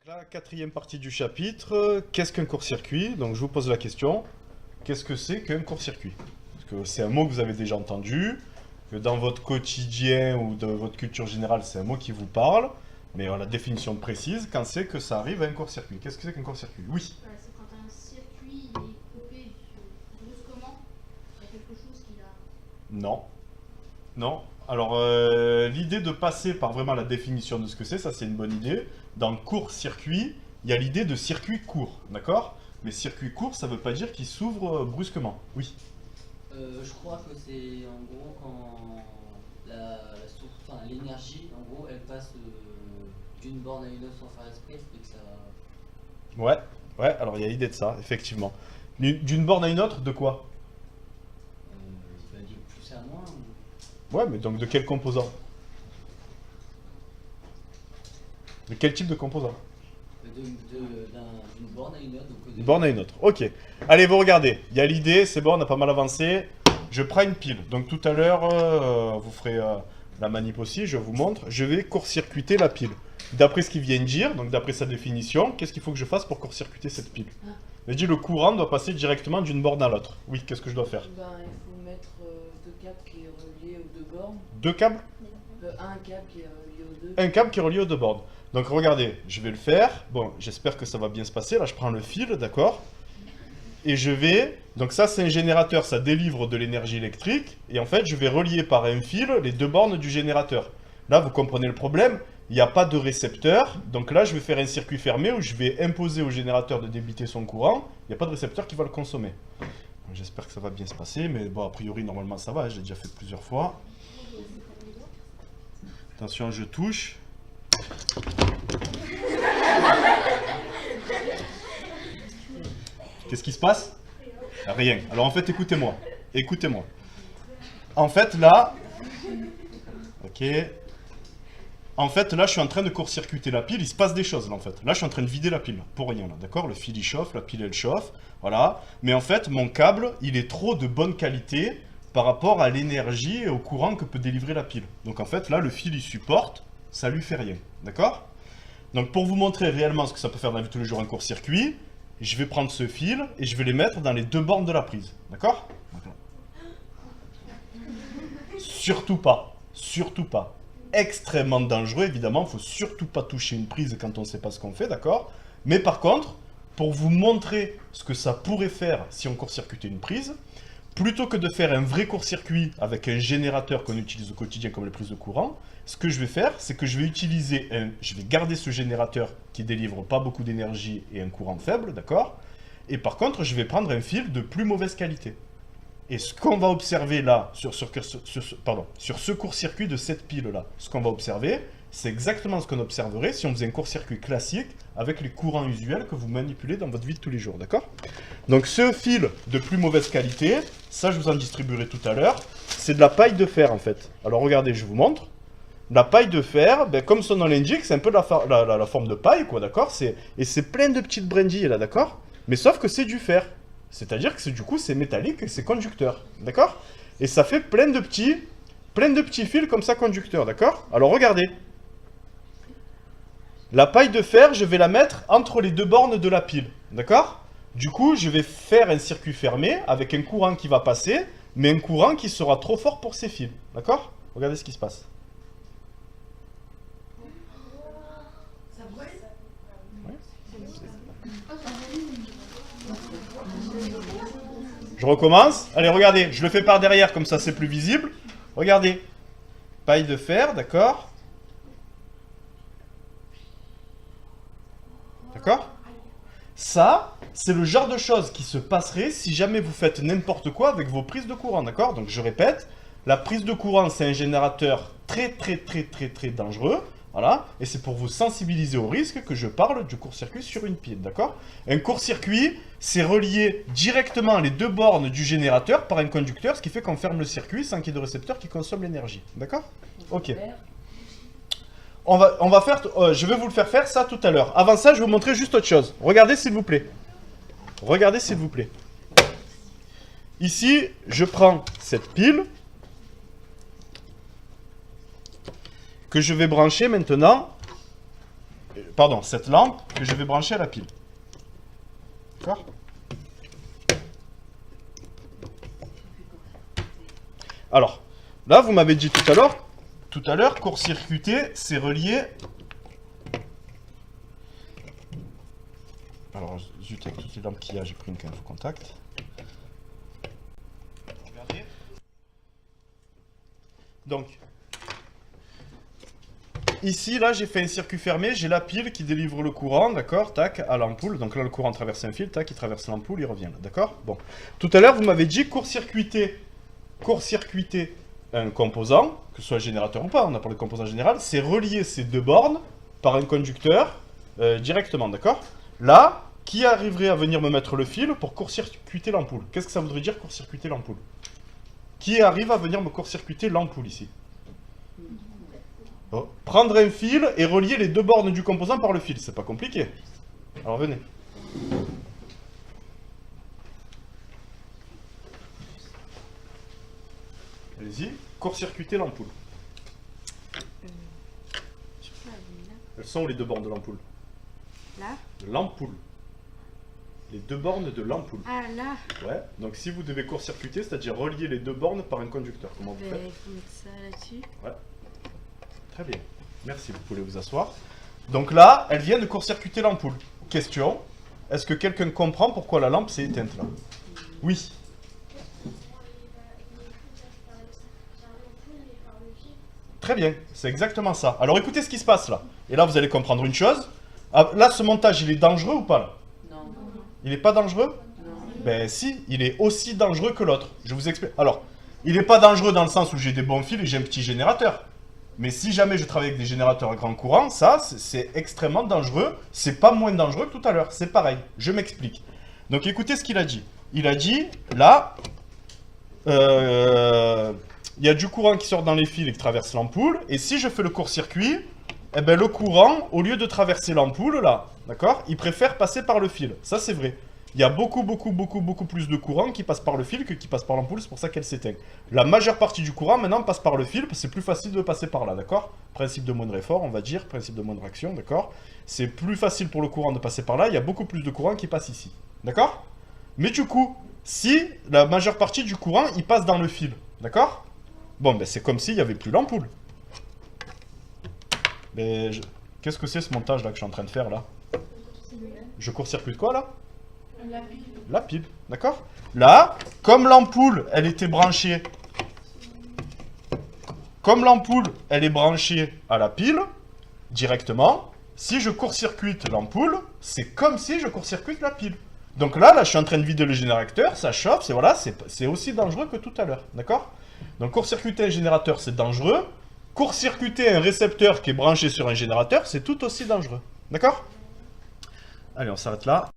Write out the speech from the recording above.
La quatrième partie du chapitre, qu'est-ce qu'un court-circuit? Donc je vous pose la question, qu'est-ce que c'est qu'un court-circuit? Parce que c'est un mot que vous avez déjà entendu, que dans votre quotidien ou dans votre culture générale, c'est un mot qui vous parle, mais la définition précise, quand c'est que ça arrive à un court-circuit. Qu'est-ce que c'est qu'un court-circuit? Oui. C'est quand un circuit est coupé brusquement, il y a quelque chose qui a... Non. Non. Alors, l'idée de passer par vraiment la définition de ce que c'est, ça c'est une bonne idée. Dans court-circuit, il y a l'idée de circuit court, d'accord? Mais circuit court, ça ne veut pas dire qu'il s'ouvre brusquement. Oui. Je crois que c'est en gros quand la source, enfin l'énergie, en gros, elle passe d'une borne à une autre sans faire exprès, et que ça. Ouais, ouais, alors il y a l'idée de ça, effectivement. D'une borne à une autre, de quoi? Ça veut dire plus à moins. Ouais, mais donc de quel composant? De quel type de composant? D'une borne à une autre. Donc Une borne à une autre, ok. Allez, vous regardez, il y a l'idée, c'est bon, on a pas mal avancé. Je prends une pile, donc tout à l'heure, vous ferez la manip aussi, je vous montre. Je vais court-circuiter la pile. D'après ce qu'il vient de dire, donc d'après sa définition, qu'est-ce qu'il faut que je fasse pour court-circuiter cette pile? Il dit le courant doit passer directement d'une borne à l'autre. Oui, qu'est-ce que je dois faire? Il faut mettre deux câbles qui est relié aux deux bornes. Deux câbles? Un câble qui est relié aux deux. Un câble qui est relié aux deux bornes. Donc regardez, je vais le faire. Bon, j'espère que ça va bien se passer. Là, je prends le fil, d'accord? Et je vais... Donc ça, c'est un générateur, ça délivre de l'énergie électrique. Et en fait, je vais relier par un fil les deux bornes du générateur. Là, vous comprenez le problème? Il n'y a pas de récepteur. Donc là, je vais faire un circuit fermé où je vais imposer au générateur de débiter son courant. Il n'y a pas de récepteur qui va le consommer. J'espère que ça va bien se passer. Mais bon, a priori, normalement, ça va. J'ai déjà fait plusieurs fois. Attention, je touche. Qu'est-ce qui se passe? Rien. Alors en fait, écoutez-moi. Écoutez-moi. En fait, là... Ok. En fait, là, je suis en train de court-circuiter la pile. Il se passe des choses, là, en fait. Là, je suis en train de vider la pile. Pour rien, là. D'accord? Le fil, il chauffe. La pile, elle chauffe. Voilà. Mais en fait, mon câble, il est trop de bonne qualité par rapport à l'énergie et au courant que peut délivrer la pile. Donc en fait, là, le fil, il supporte. Ça lui fait rien. D'accord? Donc pour vous montrer réellement ce que ça peut faire dans la vie de tous les jours un court-circuit, je vais prendre ce fil et je vais les mettre dans les deux bornes de la prise. D'accord? Surtout pas. Surtout pas. Extrêmement dangereux, évidemment. Il ne faut surtout pas toucher une prise quand on ne sait pas ce qu'on fait, d'accord? Mais par contre, pour vous montrer ce que ça pourrait faire si on court-circuitait une prise, plutôt que de faire un vrai court-circuit avec un générateur qu'on utilise au quotidien comme les prises de courant, ce que je vais faire, c'est que je vais garder ce générateur qui délivre pas beaucoup d'énergie et un courant faible, d'accord? Et par contre, je vais prendre un fil de plus mauvaise qualité. Et ce qu'on va observer là, sur ce court-circuit de cette pile-là, ce qu'on va observer, c'est exactement ce qu'on observerait si on faisait un court-circuit classique avec les courants usuels que vous manipulez dans votre vie de tous les jours, d'accord? Donc ce fil de plus mauvaise qualité, ça je vous en distribuerai tout à l'heure, c'est de la paille de fer en fait. Alors regardez, je vous montre. La paille de fer, ben, comme son nom l'indique, c'est un peu la forme de paille, quoi, d'accord? Et c'est plein de petites brindilles, là, d'accord? Mais sauf que c'est du fer. C'est-à-dire que du coup, c'est métallique et c'est conducteur, d'accord? Et ça fait plein de petits fils comme ça conducteurs, d'accord? Alors regardez. La paille de fer, je vais la mettre entre les deux bornes de la pile, d'accord? Du coup, je vais faire un circuit fermé avec un courant qui va passer, mais un courant qui sera trop fort pour ces fils, d'accord? Regardez ce qui se passe. Je recommence. Allez, regardez, je le fais par derrière, comme ça c'est plus visible. Regardez. Paille de fer, d'accord? D'accord? Ça, c'est le genre de choses qui se passerait si jamais vous faites n'importe quoi avec vos prises de courant, d'accord? Donc je répète, la prise de courant, c'est un générateur très dangereux. Voilà, et c'est pour vous sensibiliser au risque que je parle du court-circuit sur une pile, d'accord? Un court-circuit, c'est relier directement les deux bornes du générateur par un conducteur, ce qui fait qu'on ferme le circuit sans qu'il y ait de récepteur qui consomme l'énergie, d'accord? Ok. On va faire, je vais vous le faire ça tout à l'heure. Avant ça, je vais vous montrer juste autre chose. Regardez s'il vous plaît. Regardez s'il vous plaît. Ici, je prends cette pile que je vais brancher maintenant pardon, cette lampe que je vais brancher à la pile. D'accord? Alors, là, vous m'avez dit tout à l'heure, court-circuiter, c'est relié. Alors, zut, avec toutes les lampes qu'il y a, j'ai pris une carte au contact. Regardez. Donc, ici, là, j'ai fait un circuit fermé, j'ai la pile qui délivre le courant, d'accord, tac, à l'ampoule. Donc là, le courant traverse un fil, tac, il traverse l'ampoule, il revient là, d'accord? Bon. Tout à l'heure, vous m'avez dit court-circuiter un composant, que ce soit générateur ou pas, on a parlé de composant général, c'est relier ces deux bornes par un conducteur directement, d'accord? Là, qui arriverait à venir me mettre le fil pour court-circuiter l'ampoule? Qu'est-ce que ça voudrait dire court-circuiter l'ampoule? Qui arrive à venir me court-circuiter l'ampoule ici? Oh. Prendre un fil et relier les deux bornes du composant par le fil, c'est pas compliqué. Alors venez. Allez-y, court-circuiter l'ampoule. Elles sont où les deux bornes de l'ampoule? Là? L'ampoule. Les deux bornes de l'ampoule. Ah, là? Ouais, donc si vous devez court-circuiter, c'est-à-dire relier les deux bornes par un conducteur, comment vous Ben, faites? il faut mettre ça là-dessus. Ouais. Très bien. Merci, vous pouvez vous asseoir. Donc là, elle vient de court-circuiter l'ampoule. Question, est-ce que quelqu'un comprend pourquoi la lampe s'est éteinte là? Oui. Très bien, c'est exactement ça. Alors écoutez ce qui se passe là. Et là, vous allez comprendre une chose. Ah, là, ce montage, il est dangereux ou pas là? Non. Il n'est pas dangereux? Non. Ben si, il est aussi dangereux que l'autre. Je vous explique. Alors, il n'est pas dangereux dans le sens où j'ai des bons fils et j'ai un petit générateur. Mais si jamais je travaille avec des générateurs à grand courant, ça, c'est extrêmement dangereux. C'est pas moins dangereux que tout à l'heure. C'est pareil. Je m'explique. Donc écoutez ce qu'il a dit. Il a dit, là, il y a du courant qui sort dans les fils et qui traverse l'ampoule. Et si je fais le court-circuit, eh ben, le courant, au lieu de traverser l'ampoule, là, d'accord, il préfère passer par le fil. Ça, c'est vrai. Il y a beaucoup plus de courant qui passe par le fil que qui passe par l'ampoule, c'est pour ça qu'elle s'éteint. La majeure partie du courant, maintenant, passe par le fil, parce que c'est plus facile de passer par là, d'accord? Principe de moindre effort, on va dire, principe de moindre action, d'accord? C'est plus facile pour le courant de passer par là, il y a beaucoup plus de courant qui passe ici, d'accord? Mais du coup, si la majeure partie du courant, il passe dans le fil, d'accord? Bon, ben c'est comme s'il n'y avait plus l'ampoule. Mais qu'est-ce que c'est ce montage là que je suis en train de faire là? Je court-circuite quoi là? La pile, d'accord? Là, comme l'ampoule, elle était branchée... Comme l'ampoule, elle est branchée à la pile, directement, si je court-circuite l'ampoule, c'est comme si je court-circuite la pile. Donc là, je suis en train de vider le générateur, ça chauffe, c'est voilà, c'est aussi dangereux que tout à l'heure, d'accord? Donc court-circuiter un générateur, c'est dangereux. Court-circuiter un récepteur qui est branché sur un générateur, c'est tout aussi dangereux, d'accord? Allez, on s'arrête là.